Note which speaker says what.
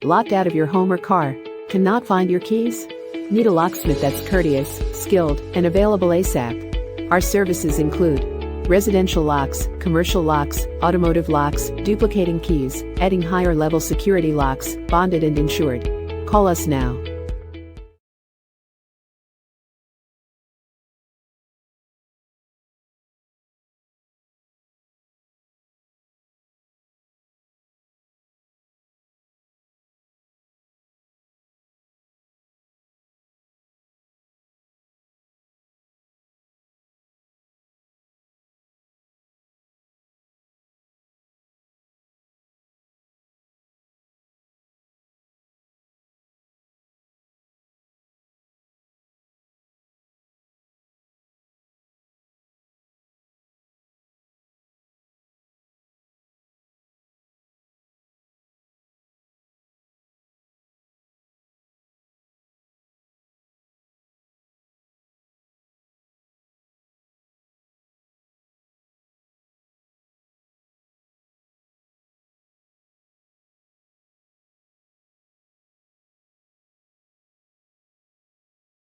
Speaker 1: Locked out of your home or car? Cannot find your keys? Need a locksmith that's courteous, skilled, and available ASAP? Our services include residential locks, commercial locks, automotive locks, duplicating keys, adding higher level security locks, bonded and insured. Call us now.